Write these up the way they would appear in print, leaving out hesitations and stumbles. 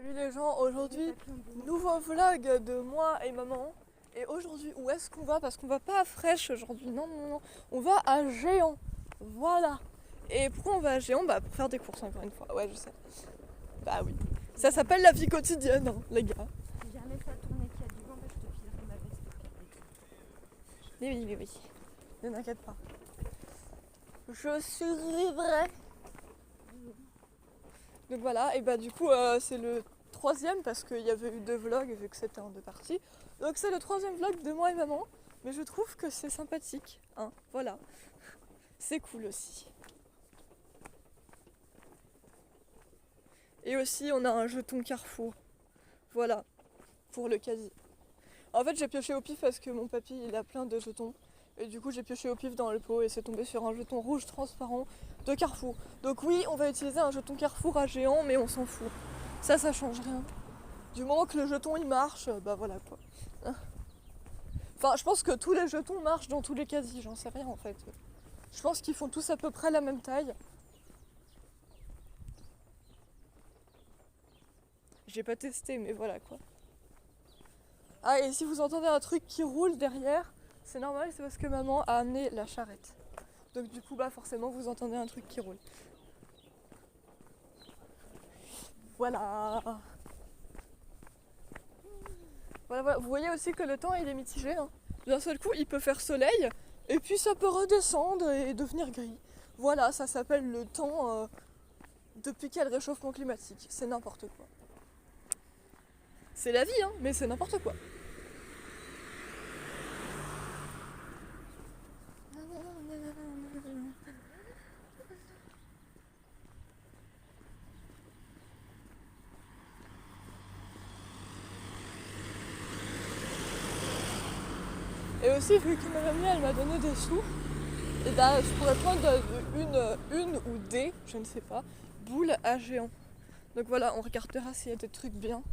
Salut les gens, aujourd'hui nouveau vlog de moi et maman. Et aujourd'hui où est-ce qu'on va? Parce qu'on va pas à Fraîche aujourd'hui, non, on va à Géant, voilà. Et pourquoi on va à Géant? Bah pour faire des courses encore une fois, ouais je sais. Bah oui, ça s'appelle la vie quotidienne hein, les gars. Si jamais ça tourne et qu'il y a du vent, bah, je te filerai ma veste pour garder. Mais oui, ne t'inquiète pas. Je survivrai. Donc voilà, et bah du coup c'est le troisième parce qu'il y avait eu 2 vlogs vu que c'était en 2 parties. Donc c'est le troisième vlog de moi et maman, mais je trouve que c'est sympathique, hein, voilà. C'est cool aussi. Et aussi on a un jeton Carrefour, voilà, pour le caddie. En fait j'ai pioché au pif parce que mon papy il a plein de jetons. Et du coup j'ai pioché au pif dans le pot et c'est tombé sur un jeton rouge transparent de Carrefour. Donc oui, on va utiliser un jeton Carrefour à Géant, mais on s'en fout. Ça change rien. Du moment que le jeton il marche, bah voilà quoi. Enfin, je pense que tous les jetons marchent dans tous les caddies, j'en sais rien en fait. Je pense qu'ils font tous à peu près la même taille. J'ai pas testé, mais voilà quoi. Ah, et si vous entendez un truc qui roule derrière, c'est normal, c'est parce que maman a amené la charrette. Donc du coup, bah forcément, vous entendez un truc qui roule. Voilà. Voilà. Vous voyez aussi que le temps il est mitigé. Hein. D'un seul coup, il peut faire soleil, et puis ça peut redescendre et devenir gris. Voilà, ça s'appelle le temps depuis qu'il y a le réchauffement climatique. C'est n'importe quoi. C'est la vie, hein, mais c'est n'importe quoi. Et aussi, vu que ma mamie elle m'a donné des sous, et bah je pourrais prendre une ou des, je ne sais pas, boules à Géant. Donc voilà, on regardera s'il y a des trucs bien.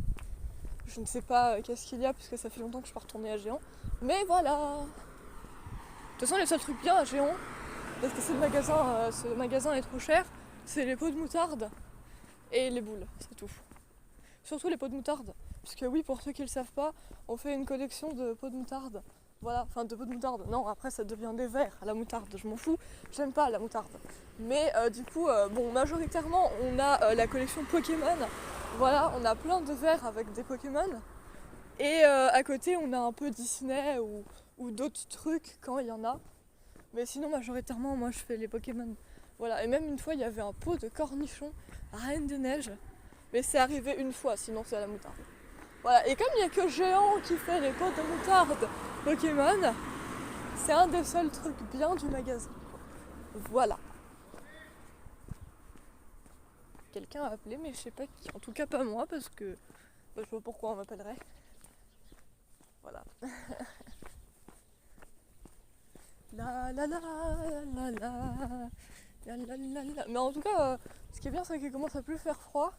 Je ne sais pas qu'est-ce qu'il y a puisque ça fait longtemps que je suis pas retournée à Géant. Mais voilà. De toute façon, les seuls trucs bien à Géant, parce que ce magasin est trop cher, c'est les pots de moutarde et les boules, c'est tout. Surtout les pots de moutarde. Puisque oui, pour ceux qui ne le savent pas, on fait une collection de pots de moutarde. Voilà, enfin de pots de moutarde. Non, après ça devient des verres à la moutarde, je m'en fous, j'aime pas la moutarde. Mais du coup, bon, majoritairement, on a la collection Pokémon. Voilà, on a plein de verres avec des Pokémon. Et à côté, on a un peu Disney ou d'autres trucs quand il y en a. Mais sinon, majoritairement, moi je fais les Pokémon. Voilà, et même une fois, il y avait un pot de cornichons Reine des Neiges. Mais c'est arrivé une fois, sinon c'est à la moutarde. Voilà, et comme il n'y a que Géant qui fait les pots de moutarde Pokémon, c'est un des seuls trucs bien du magasin. Voilà. Quelqu'un a appelé, mais je sais pas qui. En tout cas pas moi, parce que bah, je sais pas pourquoi on m'appellerait. Voilà. La la la la la la. Mais en tout cas, ce qui est bien, c'est qu'il commence à plus faire froid.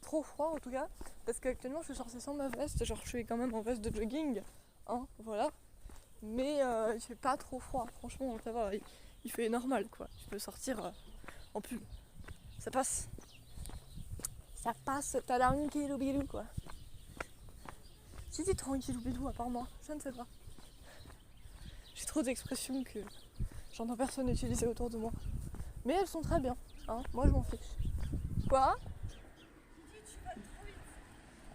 Trop froid en tout cas, parce qu'actuellement je suis sortie sans ma veste, genre je suis quand même en veste de jogging, hein, voilà. Mais il fait pas trop froid, franchement ça va, il fait normal quoi. Tu peux sortir en pull, ça passe. Ça passe, t'as tranquillou bilou quoi. Qui dit tranquillou bilou à part moi? Je ne sais pas. J'ai trop d'expressions que j'entends personne utiliser autour de moi. Mais elles sont très bien, hein, moi je m'en fiche. Quoi?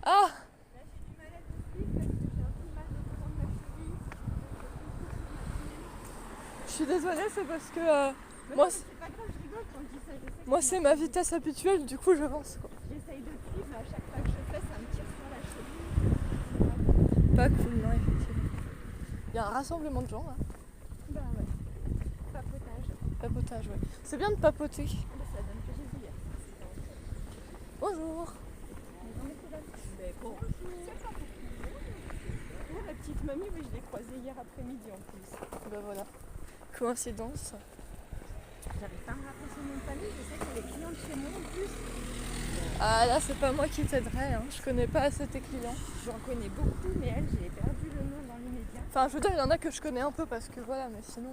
Ah! Là, j'ai du mal à te suivre parce que j'ai un peu mal au devant de ma cheville. Je suis désolée, c'est parce que moi, c'est pas grave, je rigole quand je dis ça. Je sais que moi c'est ma vitesse habituelle, du coup j'avance quoi. j'essaye de te suivre, mais à chaque fois que je fais, ça me tire sur la cheville. Pas cool, non, effectivement. Il y a un rassemblement de gens là. Bah ouais. Papotage. Papotage, ouais. C'est bien de papoter. Bah, ça donne que j'ai vu hier. Bonjour. Mais bonjour. Oh, la petite mamie, oui, je l'ai croisée hier après-midi en plus. Bah voilà. Coïncidence. J'arrive pas à me rappeler son nom de famille, je sais qu'elle est cliente chez moi en plus. Ah là, c'est pas moi qui t'aiderai, hein. Je connais pas assez tes clients. J'en connais beaucoup, mais elle, j'ai perdu le nom dans l'immédiat. Enfin, je veux dire, il y en a que je connais un peu parce que voilà, mais sinon.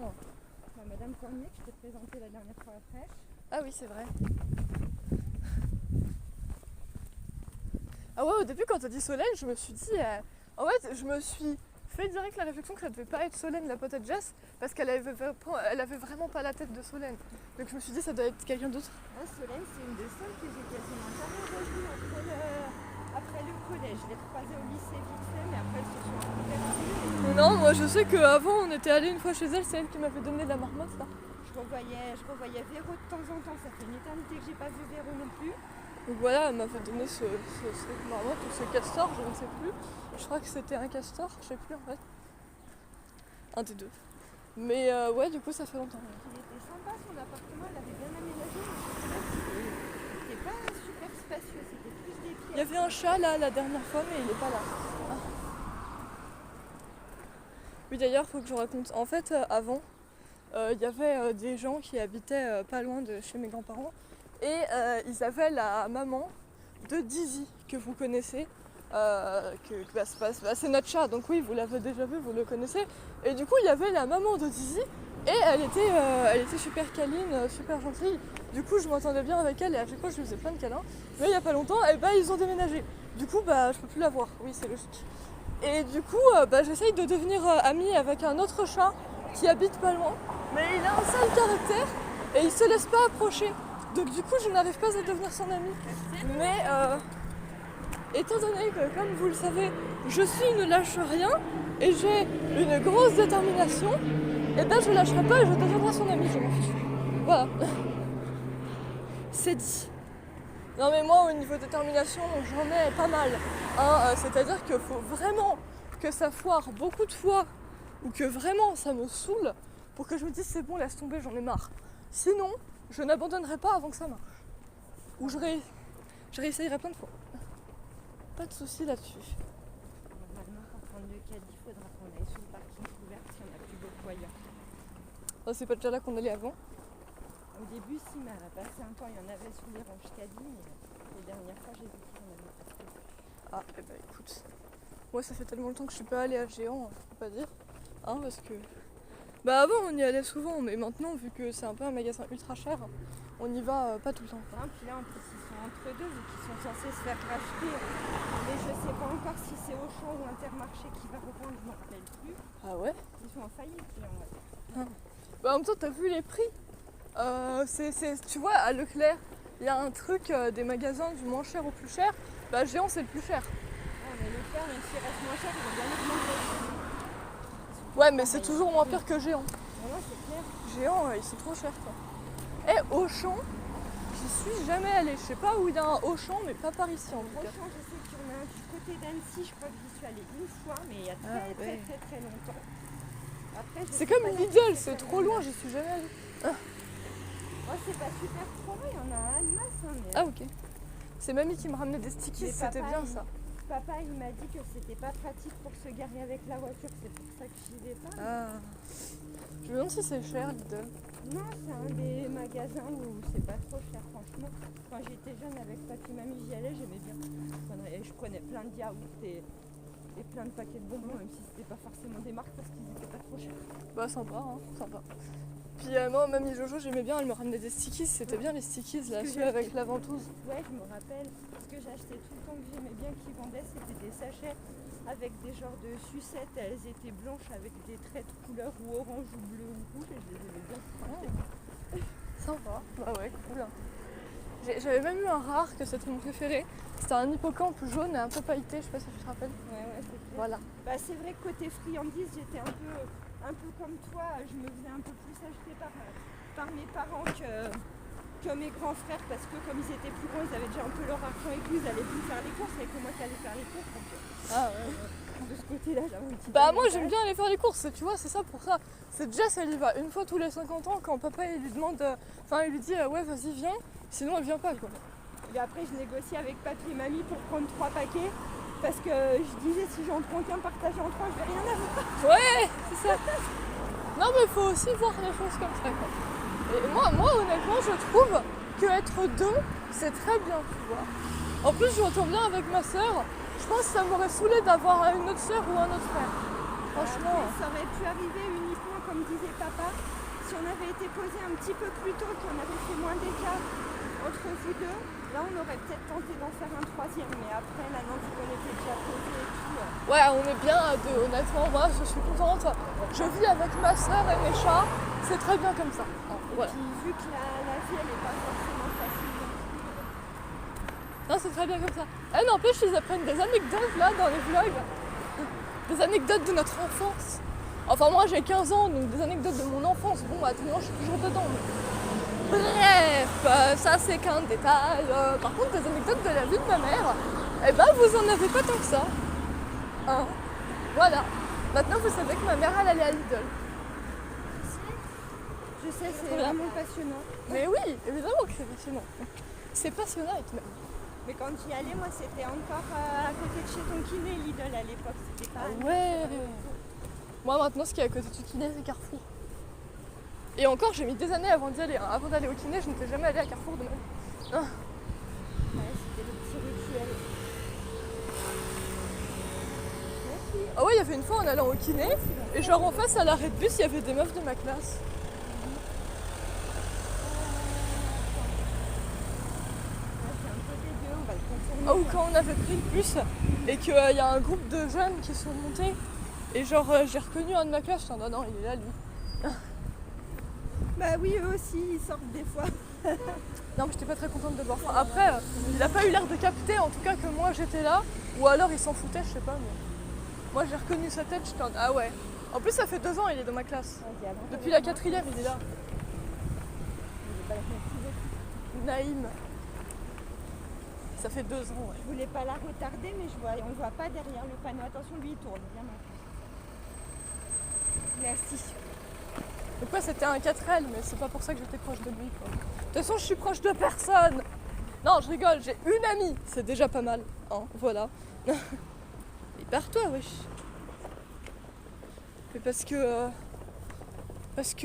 Bah, Madame Cormier, que je t'ai présentée la dernière fois après. Ah oui, c'est vrai. Ah ouais, au début, quand t'as dit Solène, je me suis dit. En fait, je me suis fait direct la réflexion que ça devait pas être Solène, la pote à Jess, parce qu'elle avait vraiment pas la tête de Solène. Donc je me suis dit, ça doit être quelqu'un d'autre. Ah, Solène, c'est une des seules que j'ai quasiment jamais revue après le collège. Je l'ai croisée au lycée vite fait, mais après, elles se sont reconverties. Non, moi je sais qu'avant, on était allé une fois chez elle, c'est elle qui m'avait donné de la marmotte là. Je revoyais Véro de temps en temps. Ça fait une éternité que j'ai pas vu Véro non plus. Donc voilà, elle m'avait donné ce marmotte ou ce castor, je ne sais plus. Je crois que c'était un castor, je sais plus en fait. Un des deux. Mais ouais, du coup, ça fait longtemps. Il était sympa son appartement, elle avait bien aménagé. C'était pas super spacieux, c'était plus des pièces. Il y avait un chat là la dernière fois, mais il est pas là. Ah. Oui, d'ailleurs, faut que je raconte. En fait, avant, il y avait des gens qui habitaient pas loin de chez mes grands-parents. Et ils avaient la maman de Dizzy, que vous connaissez. C'est notre chat, donc oui, vous l'avez déjà vu, vous le connaissez. Et du coup, il y avait la maman de Dizzy, et elle était super câline, super gentille. Du coup, je m'entendais bien avec elle, et à chaque fois, je lui faisais plein de câlins. Mais il n'y a pas longtemps, et ils ont déménagé. Du coup, je peux plus la voir, oui, c'est logique. Et du coup, j'essaye de devenir amie avec un autre chat qui habite pas loin. Mais il a un sale caractère, et il se laisse pas approcher. Donc du coup, je n'arrive pas à devenir son amie. Mais étant donné que, comme vous le savez, je suis une lâche rien et j'ai une grosse détermination, et je lâcherai pas et je deviendrai son amie, je m'en fiche. Voilà. C'est dit. Non mais moi, au niveau détermination, j'en ai pas mal. Hein, c'est-à-dire qu'il faut vraiment que ça foire beaucoup de fois ou que vraiment ça me saoule pour que je me dise c'est bon, laisse tomber, j'en ai marre. Sinon, je n'abandonnerai pas avant que ça marche. Ou je réessayerai plein de fois. Pas de soucis là-dessus. Normalement, pour prendre le caddie, il faudra qu'on aille sur le parking couvert si on n'a plus beaucoup ailleurs. Oh, c'est pas déjà là qu'on allait avant. Au début, si, mais elle a passé un temps, il y en avait sur les ranges caddie, mais les dernières fois, j'ai vu qu'il y en avait pas trop. Ah, et écoute. Moi, ça fait tellement longtemps que je suis pas allée à Géant, je peux pas dire. Hein, parce que. Avant, on y allait souvent, mais maintenant, vu que c'est un peu un magasin ultra cher, on y va pas tout le temps. Hein, puis là, en plus, ils sont entre deux, vu qu'ils sont censés se faire racheter. Mais je sais pas encore si c'est Auchan ou Intermarché qui va reprendre, je m'en rappelle plus. Ah ouais? Ils sont en faillite, Géant, ouais. En même temps, t'as vu les prix? Tu vois, à Leclerc, il y a un truc des magasins du moins cher au plus cher. Géant, c'est le plus cher. Ah, mais Leclerc, même s'il reste moins cher, ils vont bien augmenter. Ouais, mais c'est toujours moins pire que Géant. Non, c'est clair. Géant, ils sont trop chers, quoi. Et Auchan, j'y suis jamais allée. Je sais pas où il y a un Auchan, mais pas par ici en tout cas. Auchan, je sais qu'il y en a un du côté d'Annecy, je crois que j'y suis allée une fois, mais il y a très longtemps. Après, c'est comme Lidl, c'est trop loin, j'y suis jamais allée. Moi, c'est pas super trop loin, il y en a un de masse. Hein, mais... Ah ok. C'est mamie qui me ramenait des stickies, c'était bien ça. Papa, il m'a dit que c'était pas pratique pour se garer avec la voiture, c'est pour ça que j'y vais pas. Ah. Je me demande si c'est cher Lidl. Non, c'est un des magasins où c'est pas trop cher, franchement. Quand j'étais jeune avec papy, mamie, j'y allais, j'aimais bien. Je prenais plein de yaourts et plein de paquets de bonbons, même si c'était pas forcément des marques parce qu'ils étaient pas trop chers. Sympa, hein, sympa. Puis moi, mamie Jojo, j'aimais bien, elle me ramenait des stickies, c'était bien les stickies là, ceux avec la ventouse. Ouais, je me rappelle. Ce que j'achetais tout le temps que j'aimais bien qu'ils vendaient, c'était des sachets avec des genres de sucettes. Elles étaient blanches avec des traits de couleur ou orange ou bleu ou rouge et je les aimais bien. Sympa. Ouais, cool. J'avais même eu un rare que c'était mon préféré. C'était un hippocampe jaune et un peu pailleté, je sais pas si tu te rappelles. Ouais, c'est clair. Voilà. C'est vrai que côté friandises, j'étais un peu comme toi, je me faisais un peu plus acheter par mes parents que mes grands frères parce que comme ils étaient plus grands, ils avaient déjà un peu leur argent et tout, ils allaient plus faire les courses, et que moi qui allais faire les courses. Donc, de ce côté-là, j'avais un petit moi j'aime bien aller faire les courses, tu vois, c'est ça pour ça. C'est Jess, elle y va une fois tous les 50 ans quand papa il lui demande, il lui dit ouais vas-y viens, sinon elle vient pas quoi. Et après je négocie avec papy et mamie pour prendre 3 paquets. Parce que je disais, si j'en prends qu'un partagé en 3, je vais rien avoir. Ouais, c'est ça. Non, mais il faut aussi voir les choses comme ça, quoi. Et moi, honnêtement, je trouve qu'être deux, c'est très bien, tu vois. En plus, je m'entends bien avec ma soeur. Je pense que ça m'aurait saoulé d'avoir une autre soeur ou un autre frère. Franchement. Ça aurait pu arriver uniquement, comme disait papa, si on avait été posé un petit peu plus tôt, qu'on avait fait moins d'écart entre vous deux, là on aurait peut-être tenté d'en faire un troisième, mais après, maintenant vu qu'on était déjà posés et tout. Ouais, on est bien à deux, honnêtement, moi je suis contente. Je vis avec ma soeur et mes chats, c'est très bien comme ça. Voilà. Puis vu que la vie elle est pas forcément facile. Non, c'est très bien comme ça. Eh, n'empêche, ils apprennent des anecdotes là dans les vlogs. Des anecdotes de notre enfance. Enfin, moi j'ai 15 ans, donc des anecdotes de mon enfance. Bon, maintenant je suis toujours dedans. Mais... Bref, ça c'est qu'un détail. Par contre, des anecdotes de la vie de ma mère, eh ben vous en avez pas tant que ça. Hein. Voilà. Maintenant vous savez que ma mère elle allait à Lidl. Je sais, c'est vraiment passionnant. Mais oui, évidemment que c'est passionnant. C'est passionnant avec même. Mais quand j'y allais, moi c'était encore à côté de chez ton kiné, Lidl à l'époque. C'était pas. Ah ouais. Moi maintenant ce qui est à côté du kiné c'est Carrefour. Et encore j'ai mis des années avant d'y aller. Hein. Avant d'aller au kiné je n'étais jamais allée à Carrefour de même. Ah. Ouais, c'était le petit rituel. Merci. Ah ouais, il y avait une fois en allant au kiné, et genre en face à l'arrêt de bus il y avait des meufs de ma classe. C'est un peu dégueu, on va le contourner. Ah, ou quand on avait pris le bus et qu'il y a un groupe de jeunes qui sont montés, et genre j'ai reconnu un de ma classe, non non il est là lui. Bah oui, eux aussi, ils sortent des fois. Non mais j'étais pas très contente de le voir. Enfin, après, il a pas eu l'air de capter en tout cas que moi j'étais là, ou alors il s'en foutait, je sais pas. Mais... Moi j'ai reconnu sa tête, j'étais en... Ah ouais. En plus ça fait 2 ans il est dans ma classe. Depuis la 4e il est là. Naïm. Ça fait 2 ans, ouais. Je voulais pas la retarder, mais on ne voit pas derrière le panneau. Attention, lui il tourne, bien mal. Merci. Donc ouais, c'était un 4L, mais c'est pas pour ça que j'étais proche de lui, quoi. De toute façon, je suis proche de personne. Non, je rigole, j'ai une amie, c'est déjà pas mal, hein, voilà. Et pars-toi, wesh. Mais parce que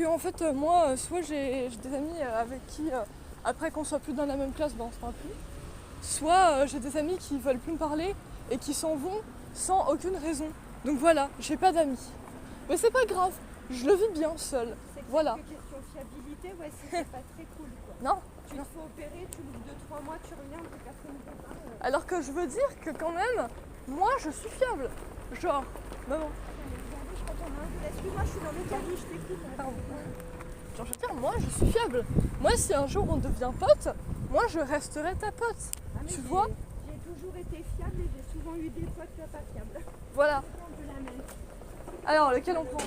en fait, moi, soit j'ai des amis avec qui, après qu'on soit plus dans la même classe, ben on se parle plus. Soit j'ai des amis qui veulent plus me parler et qui s'en vont sans aucune raison. Donc voilà, j'ai pas d'amis. Mais c'est pas grave, je le vis bien seul. Voilà. C'est question fiabilité, ouais, c'est pas très cool quoi. Non. Tu te fais opérer, tu loupes 2-3 mois, tu reviens, plus personne ne te parle. Alors que je veux dire que quand même, moi je suis fiable. Genre, maman. Quand on a un peu d'esprit, moi je suis dans le caddie, je t'écoute. Pardon. Genre je veux dire, moi je suis fiable. Moi si un jour on devient pote, moi je resterai ta pote. Ah, tu vois? J'ai toujours été fiable et j'ai souvent eu des potes pas fiables. Voilà. De la même. Alors lequel on prend?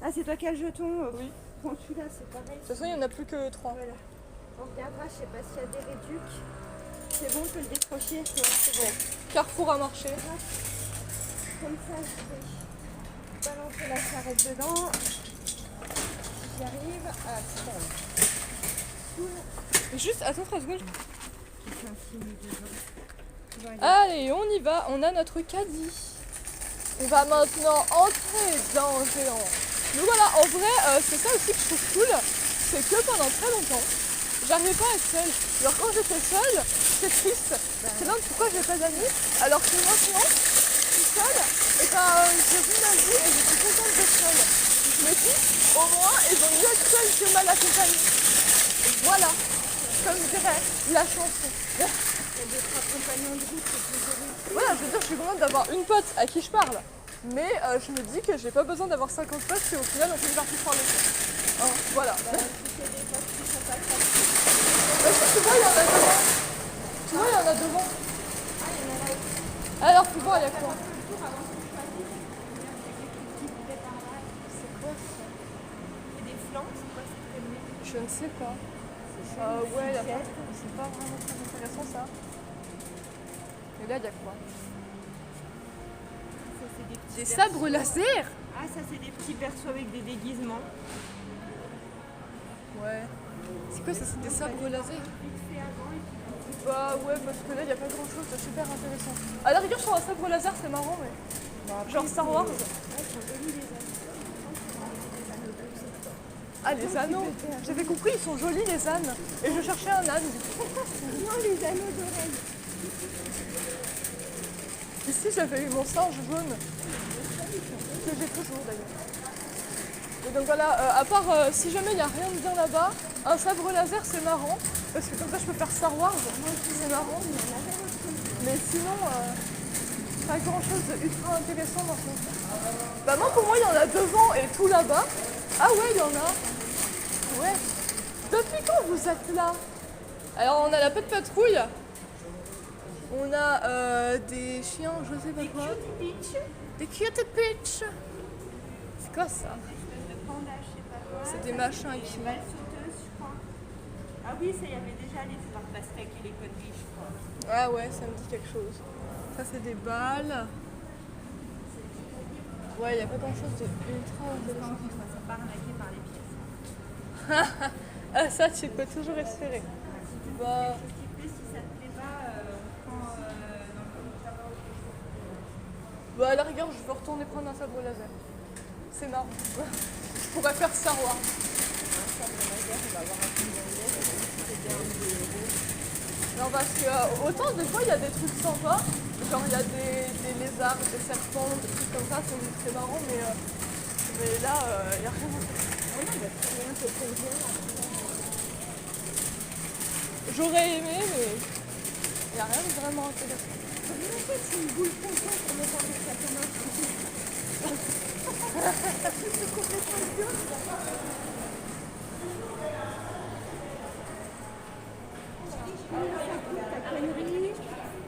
Ah c'est toi quel jeton? Oui. Bon celui-là c'est pareil. De toute façon il n'y en a plus que 3. Voilà. On regardera, je sais pas s'il y a des réducs. C'est bon, on peut le décrocher. Ouais, c'est bon. Carrefour a marché. Comme ça, je vais balancer la charrette dedans. Si j'y arrive. Ah, c'est bon. Cool. Juste, attends 3 secondes. J'ai fait un film dedans. Bon, Allez, on y va, on a notre caddie. On va maintenant entrer dans le géant. Donc voilà, en vrai, c'est ça aussi que je trouve cool, c'est que pendant très longtemps, j'arrivais pas à être seule. Genre quand j'étais seule, c'est triste. C'est là pourquoi j'ai pas d'amis. Alors que maintenant, je suis seule, et ben je vis ma vie et je suis contente d'être seule. Je me dis, au moins, ils ont mieux être seuls que mal accompagnés. Voilà, comme dirait la chanson. il y a 2-3 compagnons de route, c'est plus joli. Voilà, je veux dire, je suis contente d'avoir une pote à qui je parle. Mais je me dis que j'ai pas besoin d'avoir 50 potes si au final on finit par plus parler. Hein, voilà. Si c'est des potes qui sont pas très Tu vois, il y en a devant. Tu vois, il y en a devant. Ah, il y en a là aussi. Alors, tu vois, il y a quoi? Un peu le tour avant que je choisisse. C'est par là. C'est quoi ça? C'est des flancs, c'est quoi cette renommée? Je ne sais pas. Ouais, y a pas... c'est pas vraiment très intéressant ça. Et là, il y a quoi? Ça, c'est des petits Des berceaux. sabres laser? Ah, ça, c'est des petits berceaux avec des déguisements. Ouais. C'est quoi ça? C'est des sabres laser? Vite fait avant et puis Bah ouais, parce que là, il n'y a pas grand chose de super intéressant. À la rigueur, sur un sabre laser, c'est marrant, mais. Genre Star Wars. ouais, ils sont jolis les anneaux. Ah, les anneaux! J'avais compris, ils sont jolis les ânes. Et je cherchais un âne. Non, les anneaux d'oreilles. Ici, j'avais eu mon singe jaune. Que j'ai toujours d'ailleurs. Et donc voilà, à part si jamais il n'y a rien de bien là-bas, un sabre laser c'est marrant. parce que comme ça je peux faire Star Wars. C'est marrant. Mais sinon, pas grand chose de ultra intéressant dans ce monde. Bah moi pour moi il y en a devant et tout là-bas. Ah ouais il y en a. Ouais. Depuis quand vous êtes là? Alors on a la petite patrouille. On a des chiens, je sais pas quoi. Des cutie pitch. C'est quoi ça? C'est des machins qui... Balles sauteuses, je crois. Ah oui, ça y avait déjà les histoires pastèques et les conneries, je crois. Ah ouais, ça me dit quelque chose. Ça c'est des balles. Ouais, il n'y a pas grand chose de ultra intéressant. On va se faire arnaquer par les pièces. Ah ça tu peux toujours espérer. Bah... Si ça te plaît pas, on prend dans le Bah à la rigueur je veux retourner prendre un sabre laser. C'est marrant. Je pourrais faire Star Wars. Non parce que autant des fois il y a des trucs sympas, genre il y a des lézards, des serpents, des trucs comme ça, c'est marrant mais là il n'y a rien à faire. J'aurais aimé mais il n'y a rien de vraiment intéressant. c'est une boule poisson pour mettre en fait c'est complètement idiot.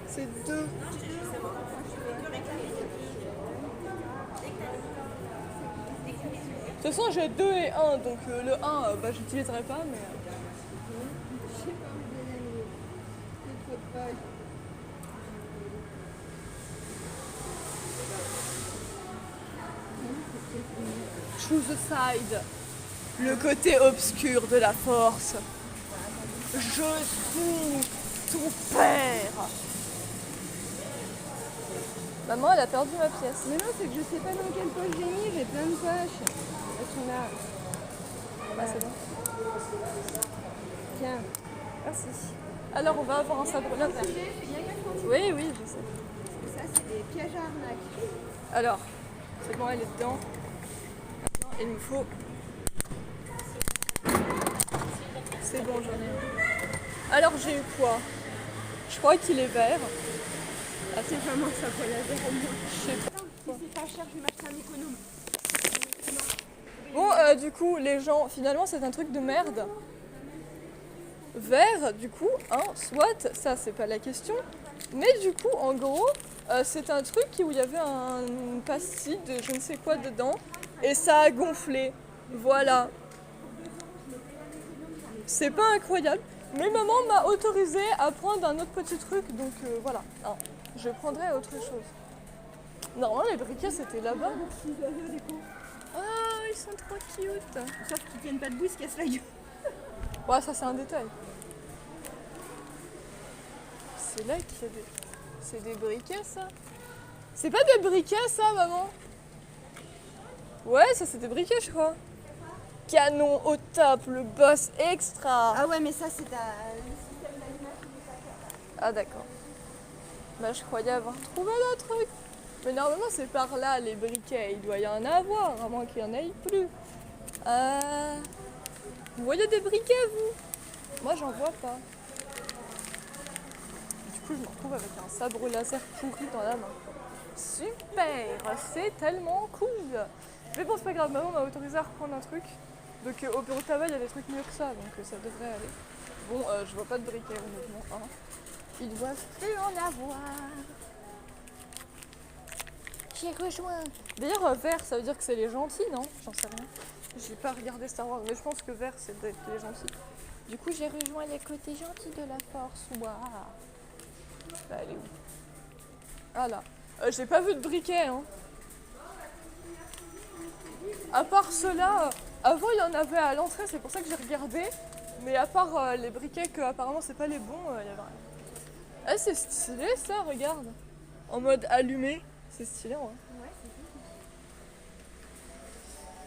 C'est deux. De toute façon j'ai 2 et 1 donc le 1 bah j'utiliserai pas mais... Choose the side. Le côté obscur de la force. Je suis ton père. Maman, elle a perdu ma pièce. Mais non, c'est que je sais pas dans quelle poche j'ai mis, j'ai plein de poches. Elles sont là. Ah, c'est bon. Tiens. Merci. Alors, on va avoir un sabre laser. Oui, oui, je sais. Ça, c'est des pièges à arnaque. Alors, c'est bon, elle est dedans. Maintenant, il nous faut... C'est bon, j'en ai eu. Alors, j'ai eu quoi? Je crois qu'il est vert. Ah, c'est vraiment ça pour la zéro moi. Je sais pas. Si c'est pas cher, je vais m'acheter un économe. Bon, du coup, les gens, finalement, c'est un truc de merde. Vert, du coup, hein, soit, ça, c'est pas la question. Mais du coup, en gros, c'est un truc où il y avait un pastille de je ne sais quoi dedans. Et ça a gonflé. Voilà. C'est pas incroyable. Mais maman m'a autorisé à prendre un autre petit truc. Donc voilà. Hein, je prendrai autre chose. Normalement, les briquets, c'était là-bas. Ah, ils sont trop cute. Sauf qu'ils tiennent pas debout, ils se cassent la gueule. Ouais, ça, c'est un détail. C'est là qu'il y a des... C'est des briquets, ça? C'est pas des briquets, ça, maman? Ouais, ça, c'est des briquets, je crois. Canon au top, le boss extra. Ah ouais, mais ça, c'est le système d'allumage qui est pas. Ah, d'accord. Bah, je croyais avoir trouvé le truc. Mais normalement, c'est par là, les briquets. Il doit y en avoir, à moins qu'il y en ait plus. Vous voyez des briquets, vous? Moi, j'en vois pas. Du coup, je me retrouve avec un sabre laser pourri dans la main. Super, c'est tellement cool. Mais bon, c'est pas grave, maman m'a autorisé à reprendre un truc. Donc au bureau de tabac, il y a des trucs mieux que ça, donc ça devrait aller. Bon, je vois pas de briquet, honnêtement. Hein. Ils doivent plus en avoir. J'ai rejoint. D'ailleurs, vert, ça veut dire que c'est les gentils, non? J'en sais rien. J'ai pas regardé Star Wars, mais je pense que vert, c'est d'être les gentils. Du coup, j'ai rejoint les côtés gentils de la force. Waouh. Bah, elle est où? Ah là. J'ai pas vu de briquet, hein. À part ceux-là, avant il y en avait à l'entrée, c'est pour ça que j'ai regardé. Mais à part les briquets que apparemment c'est pas les bons, il y avait rien. Ah, c'est stylé ça, regarde. En mode allumé. C'est stylé, ouais.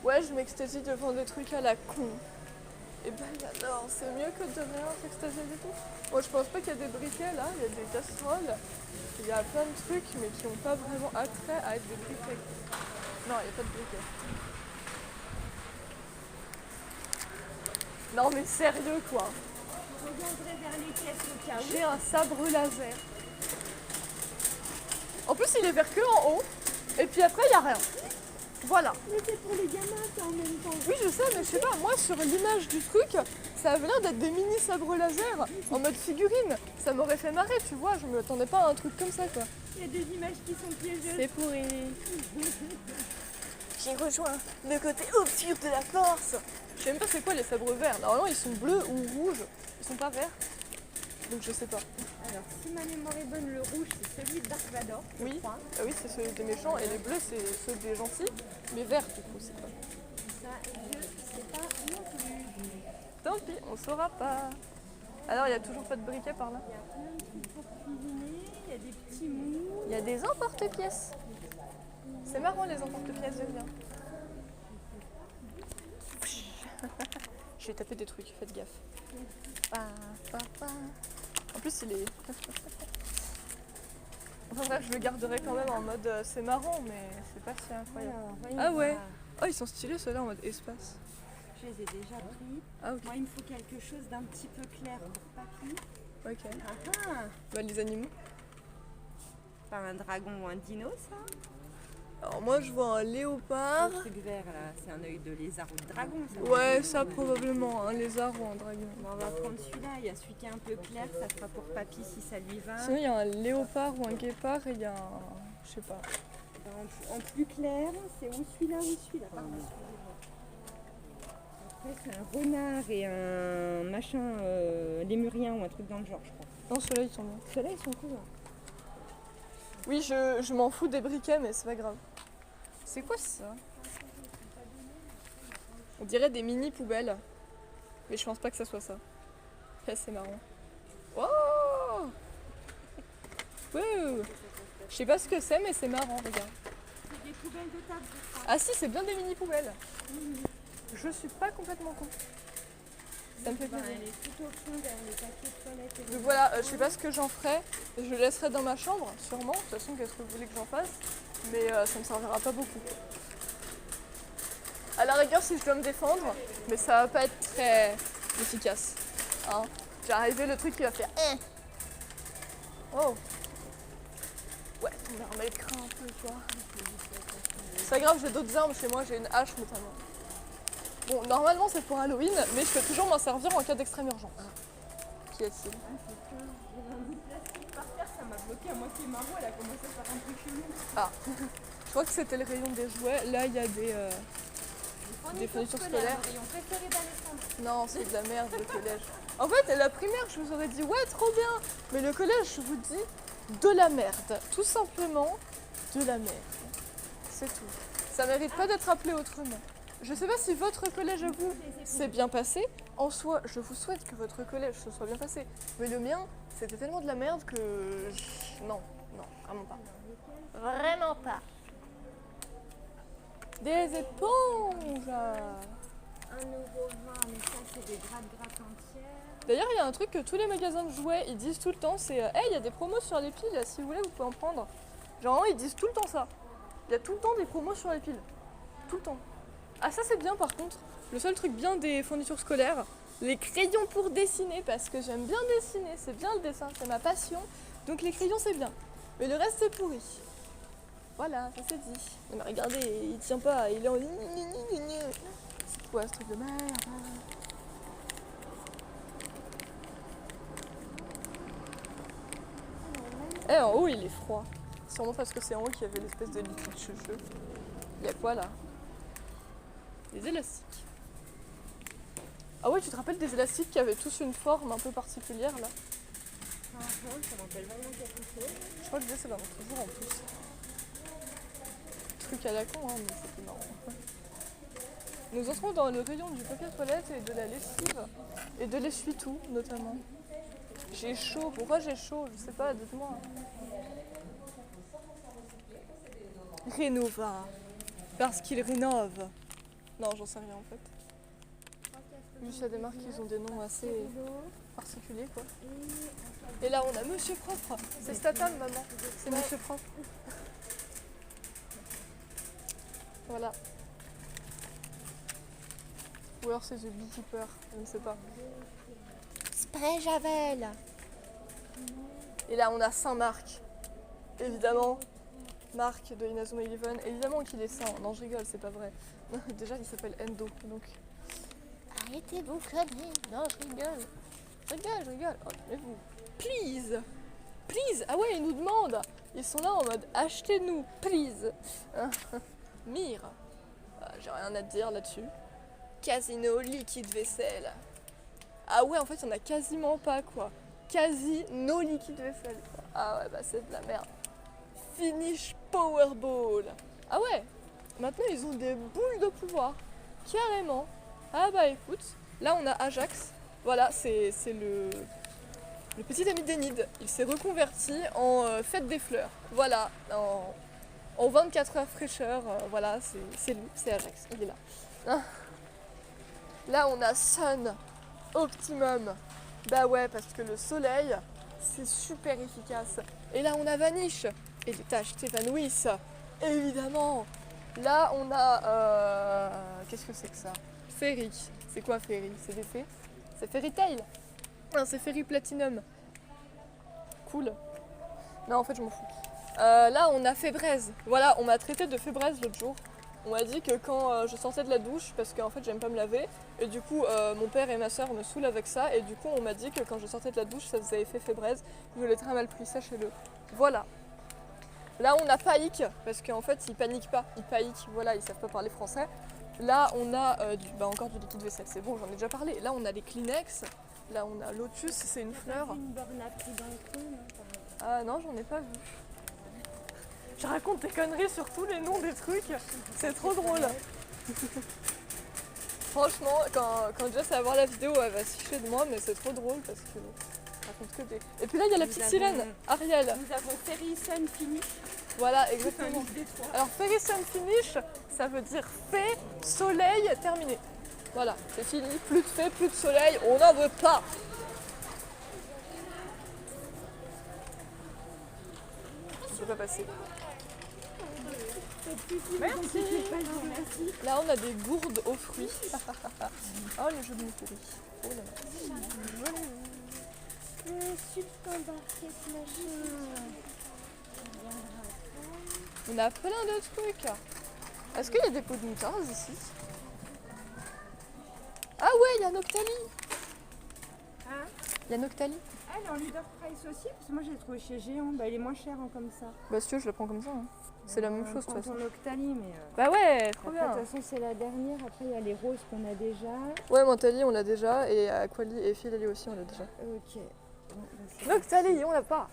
Ouais, je m'extasie devant des trucs à la con. Et ben alors, c'est mieux que de rien s'extasier du tout. Moi, je pense pas qu'il y a des briquets là, il y a des casseroles. Il y a plein de trucs, mais qui n'ont pas vraiment attrait à être des briquets. Non, il n'y a pas de briquets. Non, mais sérieux quoi. reviendrai vers les caisses au cas où. J'ai un sabre laser. En plus, il est vert que en haut. Et puis après, il n'y a rien. Voilà. Mais c'est pour les gamins, ça, en même temps. Oui, je sais, mais je sais pas. Moi, sur l'image du truc, ça avait l'air d'être des mini sabres laser en mode figurine. Ça m'aurait fait marrer, tu vois. Je me attendais pas à un truc comme ça, quoi. Il y a des images qui sont piégeuses. C'est pourri. J'ai rejoint le côté obscur de la force. Je sais même pas c'est quoi les sabres verts. Normalement, ils sont bleus ou rouges. Ils sont pas verts. Donc je sais pas. Alors, si ma mémoire est bonne, le rouge, c'est celui de Dark Vador. je Oui, crois. oui, c'est ceux des méchants et les bleus, c'est ceux des gentils. Mais verts, du coup, c'est pas. Ça, je sais pas non plus. Tant pis, on saura pas. Alors, il y a toujours pas de briquet par là. Il y a plein de trucs pour cuisiner, il y a des petits mous. Il y a des emporte-pièces. C'est marrant les emporte-pièces de bien. Je vais taper des trucs, faites gaffe. Pa, pa, pa. En plus, il est. Enfin bref, je le garderai quand même en mode c'est marrant, mais c'est pas si incroyable. Alors, voyons Ah ouais. voir. Oh, ils sont stylés ceux-là en mode espace. Je les ai déjà pris. Ah ok. Moi, il me faut quelque chose d'un petit peu clair pour papy. Ok. Ah ah. Bah les animaux. Pas un dragon ou un dino, ça? Alors moi je vois un léopard. Le truc vert, là, c'est un œil de lézard ou de dragon, ça? Ouais, ça probablement, un lézard ou un dragon. Bon, on va prendre celui-là. Il y a celui qui est un peu clair, ça sera pour papy si ça lui va. Sinon il y a un léopard ou un guépard et il y a un. Je sais pas. En plus clair, c'est ou celui-là ou celui-là. Pardon, après, c'est un renard et un machin lémurien ou un truc dans le genre, je crois. Non, ceux-là ils sont bien. Ceux-là, ils sont cool. Hein. Oui, je m'en fous des briquets, mais c'est pas grave. C'est quoi ça? On dirait des mini poubelles. Mais je pense pas que ça soit ça. Ah, c'est marrant. Oh Wouh. Je sais pas ce que c'est, mais c'est marrant, regarde. C'est des poubelles de table, je crois. Ah si, c'est bien des mini poubelles. Je suis pas complètement con. Ça me fait plaisir. Elle est tout au fond vers les papiers de toilette. Et Donc voilà, je sais pas ce que j'en ferai. Je le laisserai dans ma chambre, sûrement. De toute façon, qu'est-ce que vous voulez que j'en fasse? Mais ça me servira pas beaucoup. À la rigueur, si je dois me défendre, mais ça va pas être très efficace. Hein, j'ai arrivé le truc qui va faire Oh ouais, ton arme elle craint un peu, tu vois. C'est pas grave, j'ai d'autres armes chez moi, j'ai une hache notamment. Bon, normalement c'est pour Halloween, mais je peux toujours m'en servir en cas d'extrême urgence. Qui est-il? un bout de plastique par terre, ça m'a bloqué à moitié ma roue, elle a commencé à faire un peu chelou. Ah, je crois que c'était le rayon des jouets. Là, il y a des fournitures scolaires. Le rayon préféré d'Alexandre. Non, c'est de la merde le collège. En fait, la primaire, je vous aurais dit ouais, trop bien. Mais le collège, je vous dis de la merde. Tout simplement de la merde. C'est tout. Ça mérite pas d'être appelé autrement. Je sais pas si votre collège à vous s'est bien passé. En soi, je vous souhaite que votre collège se soit bien passé. Mais le mien, c'était tellement de la merde que... Non, vraiment pas. Vraiment pas. Des éponges. Un euro 20, mais ça c'est des gratte entières. D'ailleurs, il y a un truc que tous les magasins de jouets, ils disent tout le temps, c'est hey, il y a des promos sur les piles, si vous voulez, vous pouvez en prendre. Genre, ils disent tout le temps ça. Il y a tout le temps des promos sur les piles. Tout le temps. Ah, ça c'est bien par contre. Le seul truc bien des fournitures scolaires, les crayons pour dessiner, parce que j'aime bien dessiner, c'est bien le dessin, c'est ma passion. Donc les crayons c'est bien. Mais le reste c'est pourri. Voilà, ça c'est dit. Mais regardez, il tient pas, il est en... C'est quoi ce truc de merde? Eh, en haut il est froid. Sûrement parce que c'est en haut qu'il y avait l'espèce de liquide cheveux. Il y a quoi là? Des élastiques. Ah ouais, tu te rappelles des élastiques qui avaient tous une forme un peu particulière là? Ça m'appelle vraiment quelque chose. Je crois que je sais pas, toujours en plus. Truc à la con, hein, mais c'était marrant. Nous entrons dans le rayon du papier toilette et de la lessive et de l'essuie-tout notamment. J'ai chaud. Pourquoi j'ai chaud? Je sais pas, dites-moi. Rénova. Parce qu'il rénove. Non, j'en sais rien en fait. Juste il y a des marques qui ont des noms assez particuliers quoi. Et là on a Monsieur Propre. C'est Statam maman. C'est Monsieur Propre. Voilà. Ou alors c'est The Beekeeper, je ne sais pas. spray Javel. Et là, on a Saint-Marc. Évidemment. Marc de Inazuma Eleven. Évidemment qu'il est saint. Non, je rigole, c'est pas vrai. Déjà, il s'appelle Endo. Donc, arrêtez vos conneries. Non, je rigole. Je rigole. Oh, calmez-vous. Please. Please. Ah ouais, ils nous demandent. Ils sont là en mode achetez-nous, please. Mire. J'ai rien à te dire là-dessus. Casino liquide vaisselle. Ah ouais, en fait, il n'y en a quasiment pas, quoi. Quasi no liquide vaisselle. Quoi. Ah ouais, bah c'est de la merde. Finish Powerball. Ah ouais, maintenant ils ont des boules de pouvoir. Carrément. Ah bah écoute, là on a Ajax. Voilà, c'est le petit ami d'Enid. Il s'est reconverti en fête des fleurs. Voilà, en 24 heures fraîcheur. Voilà, c'est lui, c'est Ajax. Il est là. Ah. Là on a Sun Optimum. Bah ouais, parce que le soleil, c'est super efficace. Et là on a Vanish. Et les tâches s'évanouissent. Évidemment. Là on a... qu'est-ce que c'est que ça? Fairy. C'est quoi Fairy? C'est des fées? C'est Fairy Tail. Non, c'est Fairy Platinum. Cool. Non, en fait, je m'en fous. Là, on a Fébraise. Voilà, on m'a traité de Fébraise l'autre jour. On m'a dit que quand je sortais de la douche, parce qu'en fait, j'aime pas me laver, et du coup, mon père et ma soeur me saoulent avec ça, et du coup, on m'a dit que quand je sortais de la douche, ça faisait effet Fébraise. Je l'ai très mal pris, sachez-le. Voilà. Là, on a Païk, parce qu'en fait, ils paniquent pas. Ils païquent, voilà, ils savent pas parler français. Là, on a encore du liquide vaisselle, c'est bon, j'en ai déjà parlé. Là, on a les Kleenex. Là, on a Lotus, c'est une fleur. Une borne à prix dans le cou, non? Ah non, j'en ai pas vu. Je raconte des conneries sur tous les noms des trucs. C'est trop drôle. Franchement, quand Jess va voir la vidéo, elle va se ficher de moi, mais c'est trop drôle parce que je raconte que des... Et puis là, il y a la petite sirène, Ariel. Nous avons Fairy Sun Finish. Voilà, exactement. Détroit. Alors, Fairy Sun Finish, ça veut dire fée, soleil, terminé. Voilà, c'est fini. Plus de fée, plus de soleil, on n'en veut pas. Je peux pas passer. Merci. Là, on a des gourdes aux fruits. Oh, le jeu de mots pourri. Oh là là. Le sucre embarqué On a plein de trucs. Est-ce qu'il y a des pots de moutarde ici? Ah ouais, il y a Noctali. Hein? Il y a Noctali. Ah, elle est en leader price aussi, parce que moi je l'ai trouvé chez Géant. Bah, il est moins cher comme ça. Bah si tu veux, je le prends comme ça. Hein. C'est la même chose de toute façon. En Octali, mais. Bah ouais, trop Après, bien. de toute façon, c'est la dernière. Après, il y a les roses qu'on a déjà. Ouais, Mentali, on l'a déjà. Et Aquali et Philali aussi, on l'a déjà. Ok. Bon, bah, Noctali, on l'a pas.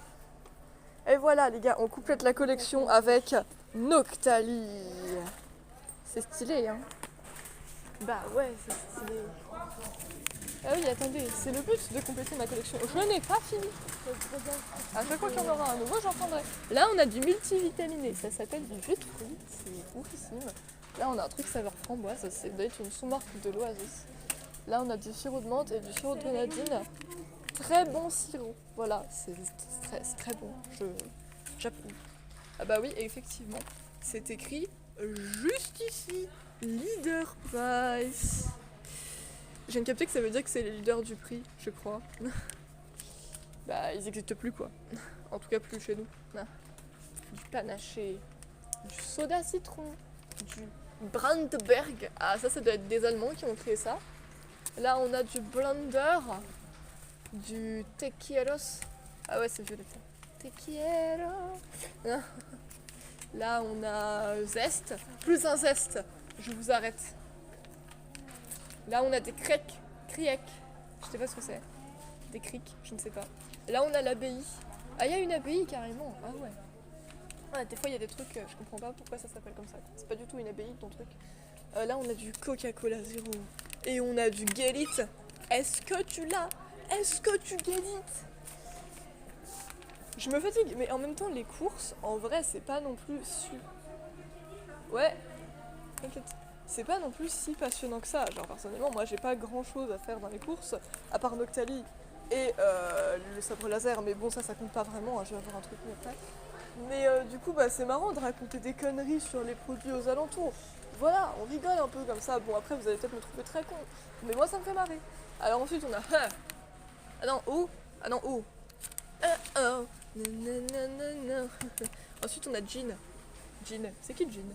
Et voilà, les gars, on complète la collection avec Noctali. C'est stylé, hein. Bah ouais, c'est stylé. Ah oui, attendez, c'est le but de compléter ma collection. Je n'ai pas fini. À chaque fois qu'il y en aura un nouveau, j'en prendrai. Là, on a du multivitaminé. Ça s'appelle du jus de fruits. C'est oufissime. Là, on a un truc saveur framboise. Ça doit être une sous-marque de l'Oasis. Là, on a du sirop de menthe et du sirop de grenadine. Très bon sirop. Voilà, c'est très bon. J'approuve. Ah bah oui, effectivement, c'est écrit juste ici. Leader price. Je viens de capter que ça veut dire que c'est les leaders du prix, je crois. Bah, ils n'existent plus, quoi. En tout cas, plus chez nous. Ah. Du panaché, du soda citron, du Brandberg. Ah, ça doit être des Allemands qui ont créé ça. Là, on a du Blender, du Tequieros. Ah ouais, c'est violette. Tequiero. Là, on a Zest. Plus un Zest. Je vous arrête. Là, on a des crieks. Je sais pas ce que c'est. Des criques, je ne sais pas. Là, on a l'abbaye. Ah, il y a une abbaye carrément. Ah ouais. Ah, des fois, il y a des trucs, je comprends pas pourquoi ça s'appelle comme ça. C'est pas du tout une abbaye, ton truc. Là, on a du Coca-Cola Zéro. Et on a du Get It. Est-ce que tu l'as? Est-ce que tu Get It? Je me fatigue, mais en même temps, les courses, en vrai, c'est pas non plus Ouais, t'inquiète. C'est pas non plus si passionnant que ça. Genre, personnellement, moi, j'ai pas grand chose à faire dans les courses, à part Noctali et le sabre laser, mais bon, ça compte pas vraiment, hein, je vais avoir un truc mieux après. Mais du coup, bah, c'est marrant de raconter des conneries sur les produits aux alentours. Voilà, on rigole un peu comme ça. Bon, après, vous allez peut-être me trouver très con, mais moi, ça me fait marrer. Alors ensuite, on a Ah non, où? Ah non, où? Oh. Nananana. Ensuite, on a Jin. Jin. C'est qui Jin?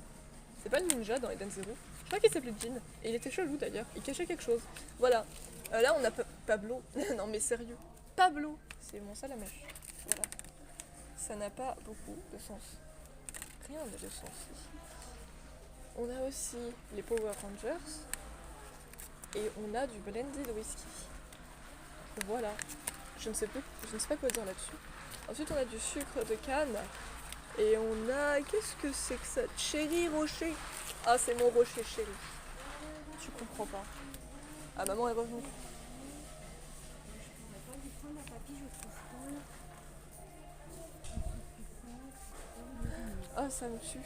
C'est pas le ninja dans Eden Zero? Je crois qu'il s'appelait Jin. Et il était chelou d'ailleurs. Il cachait quelque chose. Voilà. Là, on a Pablo. Non, mais sérieux. Pablo. C'est mon salamèche. Voilà. Ça n'a pas beaucoup de sens. Rien n'a de sens ici. On a aussi les Power Rangers. Et on a du blended whisky. Voilà. Je ne sais pas quoi dire là-dessus. Ensuite, on a du sucre de canne. Et on a... Qu'est-ce que c'est que ça? Cherry Rocher. Ah, c'est mon rocher chéri. Tu comprends pas. Ah, maman est revenue. Ah, ça me tue.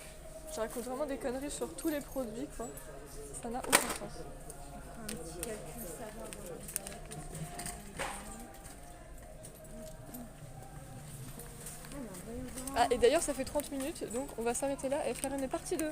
Je raconte vraiment des conneries sur tous les produits, quoi. Ça n'a aucun sens. Un petit calcul, ça va. Ah, et d'ailleurs, ça fait 30 minutes, donc on va s'arrêter là et faire une partie 2.